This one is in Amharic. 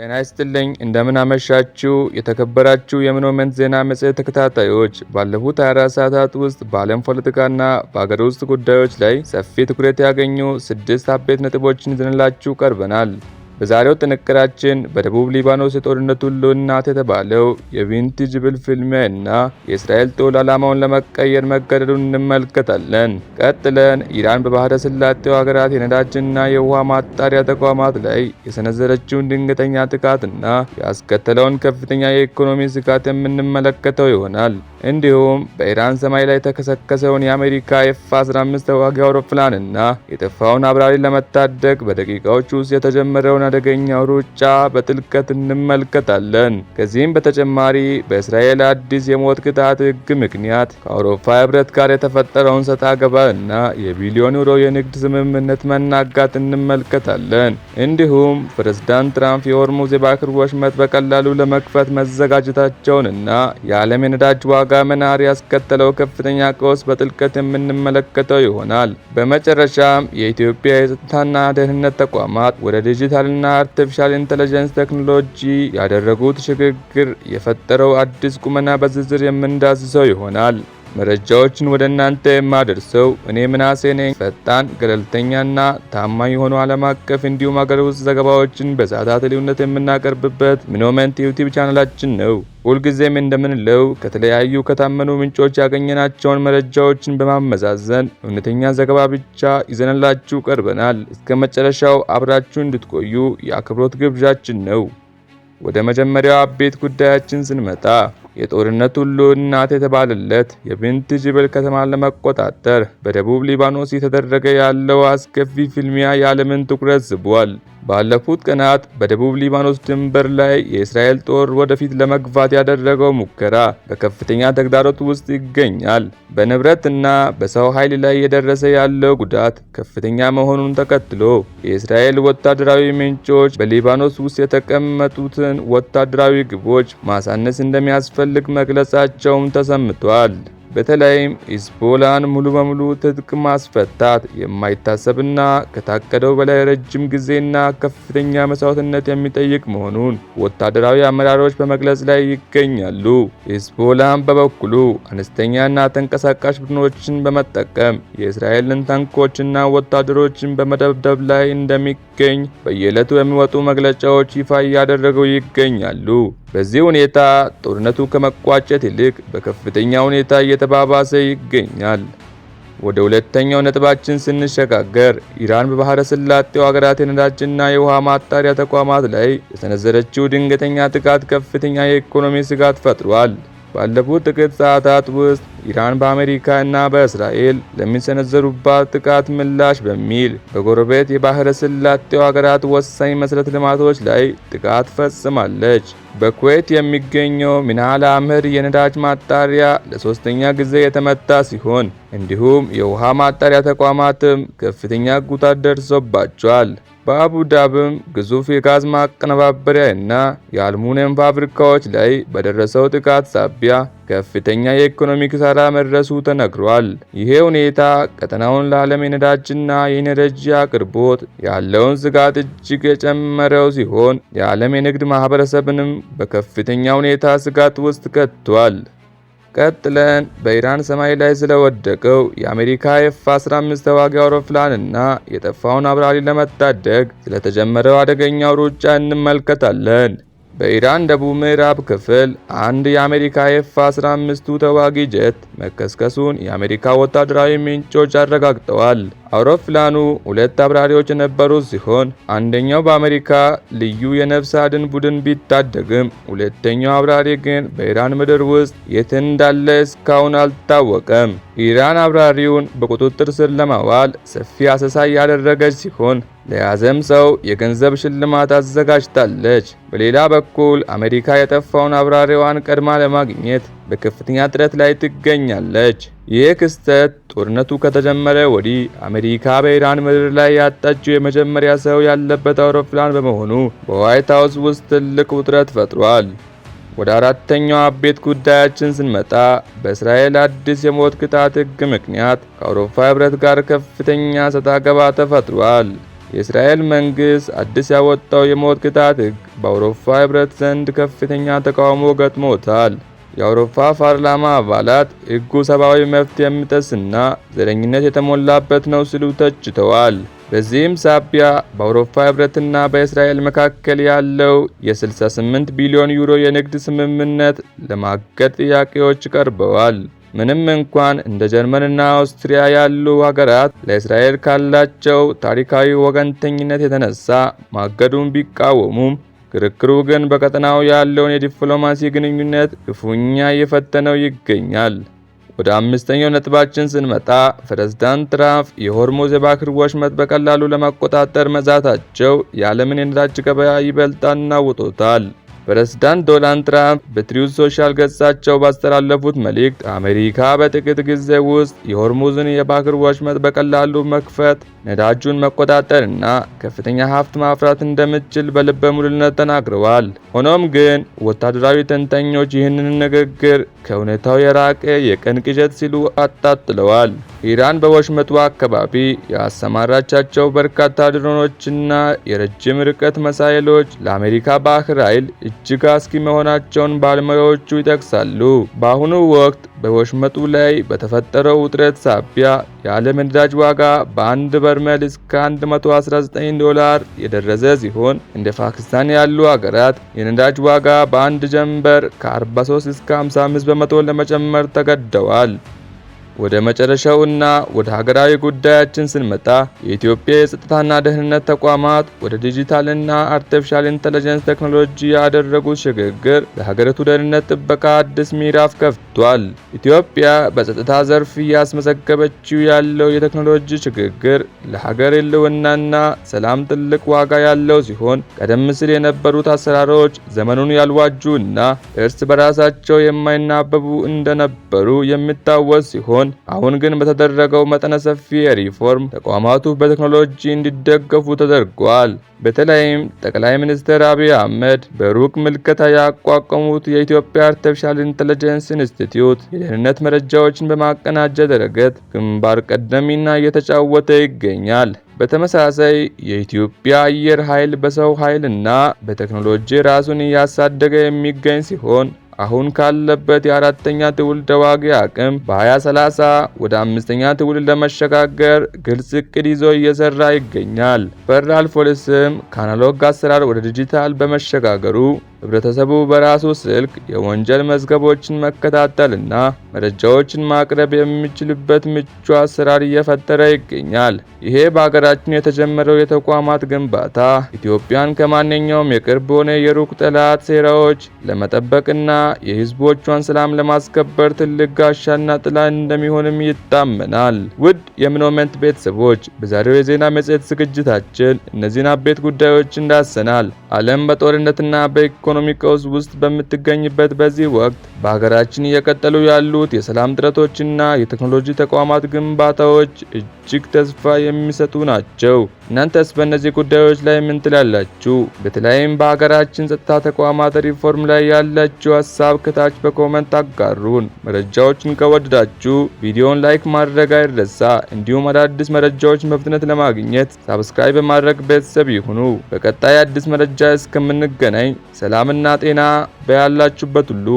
ጤና ይስጥልኝ እንደምን አመሻችሁ የተከበራችሁ የሞመንት ዜና መጽሔት ተከታታዮች። ባለፉት 24 ሰዓታት ውስጥ በዓለም ፖለቲካና በአገር ውስጥ ጉዳዮች ላይ ሰፊ ትኩረት ያገኙ 6 አበይት ነጥቦችን ይዘንላችሁ ቀርበናል። በዛሬው ጥንቅራችን በደቡብ ሊባኖስ የጦርነት ሁሉ እናት የተባለው የቪንቲጅብል ፍልሚያ እና የእስራኤል ጦር ዓላማውን ለመቀየር መገደዱን እንመለከታለን። ቀጥለን ኢራን በባህረ ሰላጤው ሀገራት የነዳጅና የውሃ ማጣሪያ ተቋማት ላይ የሰነዘረችውን ድንገተኛ ጥቃትና ያስከተለውን ከፍተኛ የኢኮኖሚ ስጋት የምንመለከተው ይሆናል። እንዲሁም በኢራን ሰማይ ላይ የተከሰከሰውን የአሜሪካ ኤፍ-15 ተዋጊ አውሮፕላንና የጠፋውን አብራሪ ለመታደግ በደቂቃዎች ውስጥ የተጀመረውን አደገኛው ሩጫ በጥልቀት እንመለከታለን። ከዚህም በተጨማሪ በእስራኤል አዲስ የሞት ቅጣት ሕግ ምክንያት ከአውሮፓ ሕብረት ጋር የተፈጠረውን ሰጣ ገባ እና የቢሊዮን ዩሮ የንግድ ስምምነት መናጋት እንመለከታለን። እንዲሁም ፕሬዝዳንት ትራምፕ የሆርሙዝ የባህር ወሽመጥ በቀላሉ ለመክፈት መዘጋጀታቸውንና የዓለም የነዳጅ ዋጋ መናር ያስከተለው ከፍተኛ ቀውስ በጥልቀት የምንመለከተው ይሆናል። በመጨረሻም የኢትዮጵያ የጸጥታና ደህንነት ተቋማት ወደ ዲጂታልና አርቲፊሻል ኢንተለጀንስ ቴክኖሎጂ ያደረጉት ሽግግር የፈጠረው አዲስ ቁመና በዝርዝር የምንዳስሰው ይሆናል። መረጃዎችን ወደ እናንተ የማደርሰው እኔ ምናሴ ነኝ። ፈጣን፣ ገለልተኛና ታማኝ የሆኑ ዓለም አቀፍ እንዲሁም ሀገር ውስጥ ዘገባዎችን በሰዓታት ልዩነት የምናቀርብበት ሞመንት ዩቲዩብ ቻናላችን ነው። ሁልጊዜም እንደምንለው ከተለያዩ ከታመኑ ምንጮች ያገኘናቸውን መረጃዎችን በማመዛዘን እውነተኛ ዘገባ ብቻ ይዘንላችሁ ቀርበናል። እስከ መጨረሻው አብራችሁ እንድትቆዩ የአክብሮት ግብዣችን ነው። ወደ መጀመሪያው አቤት ጉዳያችን ስንመጣ የጦርነት ሁሉ እናት የተባለለት የቪንቲጅብል ከተማን ለመቆጣጠር በደቡብ ሊባኖስ እየተደረገ ያለው አስከፊ ፍልሚያ የዓለምን ትኩረት ስቧል። ባለፉት ቀናት በደቡብ ሊባኖስ ድንበር ላይ የእስራኤል ጦር ወደፊት ለመግፋት ያደረገው ሙከራ በከፍተኛ ተግዳሮት ውስጥ ይገኛል። በንብረትና በሰው ኃይል ላይ የደረሰ ያለው ጉዳት ከፍተኛ መሆኑን ተከትሎ የእስራኤል ወታደራዊ ምንጮች በሊባኖስ ውስጥ የተቀመጡትን ወታደራዊ ግቦች ማሳነስ እንደሚያስፈልግ መግለጻቸውም ተሰምቷል። በተለይም ሂዝቦላን ሙሉ በሙሉ ትጥቅ ማስፈታት የማይታሰብና ከታቀደው በላይ ረጅም ጊዜና ከፍተኛ መስዋዕትነት የሚጠይቅ መሆኑን ወታደራዊ አመራሮች በመግለጽ ላይ ይገኛሉ። ሂዝቦላን በበኩሉ አነስተኛና ተንቀሳቃሽ ቡድኖችን በመጠቀም የእስራኤልን ታንኮችና ወታደሮችን በመደብደብ ላይ እንደሚገኝ በየዕለቱ የሚወጡ መግለጫዎች ይፋ እያደረጉ ይገኛሉ። በዚህ ሁኔታ ጦርነቱ ከመቋጨት ይልቅ በከፍተኛ ሁኔታ እየተባባሰ ይገኛል። ወደ ሁለተኛው ነጥባችን ስንሸጋገር ኢራን በባህረ ሰላጤው ሀገራት የነዳጅና የውሃ ማጣሪያ ተቋማት ላይ የሰነዘረችው ድንገተኛ ጥቃት ከፍተኛ የኢኮኖሚ ስጋት ፈጥሯል። ባለፉት ጥቂት ሰዓታት ውስጥ ኢራን በአሜሪካ እና በእስራኤል ለሚሰነዘሩባት ጥቃት ምላሽ በሚል በጎረቤት የባህረ ሰላጤው ሀገራት ወሳኝ መሰረተ ልማቶች ላይ ጥቃት ፈጽማለች። በኩዌት የሚገኘው ሚናል አህመድ የነዳጅ ማጣሪያ ለሶስተኛ ጊዜ የተመታ ሲሆን እንዲሁም የውሃ ማጣሪያ ተቋማትም ከፍተኛ ጉዳት ደርሶባቸዋል። በአቡ ዳብም ግዙፍ የጋዝ ማቀነባበሪያ እና የአልሙኒየም ፋብሪካዎች ላይ በደረሰው ጥቃት ሳቢያ ከፍተኛ የኢኮኖሚ ኪሳራ መድረሱ ተነግሯል። ይሄ ሁኔታ ቀጠናውን ለዓለም የነዳጅና የኢነርጂ አቅርቦት ያለውን ስጋት እጅግ የጨመረው ሲሆን የዓለም የንግድ ማህበረሰብንም በከፍተኛ ሁኔታ ስጋት ውስጥ ከቷል። ቀጥለን በኢራን ሰማይ ላይ ስለወደቀው የአሜሪካ ኤፍ-15 ተዋጊ አውሮፕላንና የጠፋውን አብራሪ ለመታደግ ስለተጀመረው አደገኛው ሩጫ እንመለከታለን። በኢራን ደቡብ ምዕራብ ክፍል አንድ የአሜሪካ ኤፍ-15 ተዋጊ ጄት መከስከሱን የአሜሪካ ወታደራዊ ምንጮች አረጋግጠዋል። አውሮፕላኑ 2 አብራሪዎች የነበሩት ሲሆን አንደኛው በአሜሪካ ልዩ የነፍስ አድን ቡድን ቢታደግም ሁለተኛው አብራሪ ግን በኢራን ምድር ውስጥ የት እንዳለ እስካሁን አልታወቀም። ኢራን አብራሪውን በቁጥጥር ስር ለማዋል ሰፊ አሰሳ ያደረገች ሲሆን ለያዘም ሰው የገንዘብ ሽልማት አዘጋጅታለች። በሌላ በኩል አሜሪካ የጠፋውን አብራሪዋን ቀድማ ለማግኘት በከፍተኛ ጥረት ላይ ትገኛለች። ይህ ክስተት ጦርነቱ ከተጀመረ ወዲህ አሜሪካ በኢራን ምድር ላይ ያጣችው የመጀመሪያ ሰው ያለበት አውሮፕላን በመሆኑ በዋይት ሃውስ ውስጥ ትልቅ ውጥረት ፈጥሯል። ወደ አራተኛው አቤት ጉዳያችን ስንመጣ በእስራኤል አዲስ የሞት ቅጣት ሕግ ምክንያት ከአውሮፓ ሕብረት ጋር ከፍተኛ ሰጣ ገባ ተፈጥሯል። የእስራኤል መንግስት አዲስ ያወጣው የሞት ቅጣት ሕግ በአውሮፓ ህብረት ዘንድ ከፍተኛ ተቃውሞ ገጥሞታል። የአውሮፓ ፓርላማ አባላት ሕጉ ሰብአዊ መብት የሚጥስና ዘረኝነት የተሞላበት ነው ሲሉ ተችተዋል። በዚህም ሳቢያ በአውሮፓ ህብረትና በእስራኤል መካከል ያለው የ68 ቢሊዮን ዩሮ የንግድ ስምምነት ለማገድ ጥያቄዎች ቀርበዋል። ምንም እንኳን እንደ ጀርመንና አውስትሪያ ያሉ ሀገራት ለእስራኤል ካላቸው ታሪካዊ ወገንተኝነት የተነሳ ማገዱን ቢቃወሙም ክርክሩ ግን በቀጠናው ያለውን የዲፕሎማሲ ግንኙነት ክፉኛ እየፈተነው ይገኛል። ወደ አምስተኛው ነጥባችን ስንመጣ ፕሬዝዳንት ትራምፕ የሆርሙዝ የባህር ወሽመጥ በቀላሉ ለመቆጣጠር መዛታቸው የዓለምን የነዳጅ ገበያ ይበልጥ አናውጦታል። ፕሬዝዳንት ዶናልድ ትራምፕ በትሩዝ ሶሻል ገጻቸው ባስተላለፉት መልእክት አሜሪካ በጥቂት ጊዜ ውስጥ የሆርሙዝን የባህር ወሽመጥ በቀላሉ መክፈት፣ ነዳጁን መቆጣጠርና ከፍተኛ ሀብት ማፍራት እንደምትችል በልበ ሙሉነት ተናግረዋል። ሆኖም ግን ወታደራዊ ተንታኞች ይህንን ንግግር ከእውነታው የራቀ የቀን ቅዠት ሲሉ አጣጥለዋል። ኢራን በወሽመጡ አካባቢ ያሰማራቻቸው በርካታ ድሮኖችና የረጅም ርቀት ሚሳይሎች ለአሜሪካ ባህር ኃይል እጅግ አስጊ መሆናቸውን ባለሙያዎቹ ይጠቅሳሉ። በአሁኑ ወቅት በወሽመጡ ላይ በተፈጠረው ውጥረት ሳቢያ የዓለም ነዳጅ ዋጋ በአንድ በርሜል እስከ $119 የደረሰ ሲሆን እንደ ፓኪስታን ያሉ ሀገራት የነዳጅ ዋጋ በአንድ ጀንበር ከ43 እስከ 55 በመቶ ለመጨመር ተገደዋል። ወደ መጨረሻውና ወደ ሀገራዊ ጉዳያችን ስንመጣ የኢትዮጵያ የጸጥታና ደህንነት ተቋማት ወደ ዲጂታልና አርቲፊሻል ኢንተለጀንስ ቴክኖሎጂ ያደረጉት ሽግግር ለሀገሪቱ ደህንነት ጥበቃ አዲስ ምዕራፍ ከፍቷል። ኢትዮጵያ በጸጥታ ዘርፍ እያስመዘገበችው ያለው የቴክኖሎጂ ሽግግር ለሀገር ሕልውናና ሰላም ትልቅ ዋጋ ያለው ሲሆን ቀደም ሲል የነበሩት አሰራሮች ዘመኑን ያልዋጁ እና እርስ በራሳቸው የማይናበቡ እንደነበሩ የሚታወስ ሲሆን አሁን ግን በተደረገው መጠነ ሰፊ የሪፎርም ተቋማቱ በቴክኖሎጂ እንዲደገፉ ተደርጓል። በተለይም ጠቅላይ ሚኒስትር አብይ አህመድ በሩቅ ምልከታ ያቋቋሙት የኢትዮጵያ አርቲፊሻል ኢንተለጀንስ ኢንስቲትዩት የደህንነት መረጃዎችን በማቀናጀት ረገድ ግንባር ቀደም ሚና እየተጫወተ ይገኛል። በተመሳሳይ የኢትዮጵያ አየር ኃይል በሰው ኃይልና በቴክኖሎጂ ራሱን እያሳደገ የሚገኝ ሲሆን አሁን ካለበት የአራተኛ ትውልድ ተዋጊ አቅም በ2030 ወደ አምስተኛ ትውልድ ለመሸጋገር ግልጽ እቅድ ይዞ እየሰራ ይገኛል። ፌደራል ፖሊስም ከአናሎግ አሰራር ወደ ዲጂታል በመሸጋገሩ ህብረተሰቡ በራሱ ስልክ የወንጀል መዝገቦችን መከታተልና መረጃዎችን ማቅረብ የሚችልበት ምቹ አሰራር እየፈጠረ ይገኛል። ይሄ በሀገራችን የተጀመረው የተቋማት ግንባታ ኢትዮጵያን ከማንኛውም የቅርብ ሆነ የሩቅ ጠላት ሴራዎች ለመጠበቅና የህዝቦቿን ሰላም ለማስከበር ትልቅ ጋሻና ጥላ እንደሚሆንም ይታመናል። ውድ የምኖመንት ቤተሰቦች በዛሬው የዜና መጽሔት ዝግጅታችን እነዚህን አበይት ጉዳዮች እንዳሰናል። ዓለም በጦርነትና በኢኮኖሚ ቀውስ ውስጥ በምትገኝበት በዚህ ወቅት በሀገራችን እየቀጠሉ ያሉት የሰላም ጥረቶችና የቴክኖሎጂ ተቋማት ግንባታዎች እጅግ ተስፋ የሚሰጡ ናቸው። እናንተስ በእነዚህ ጉዳዮች ላይ ምን ትላላችሁ? በተለይም በሀገራችን ጸጥታ ተቋማት ሪፎርም ላይ ያላችሁ ሀሳብ ከታች በኮመንት አጋሩን። መረጃዎችን ከወደዳችሁ ቪዲዮን ላይክ ማድረግ አይረሳ። እንዲሁም አዳዲስ መረጃዎችን በፍጥነት ለማግኘት ሳብስክራይብ በማድረግ ቤተሰብ ይሁኑ። በቀጣይ አዲስ መረጃ እስከምንገናኝ ሰላምና ጤና በያላችሁበት ሁሉ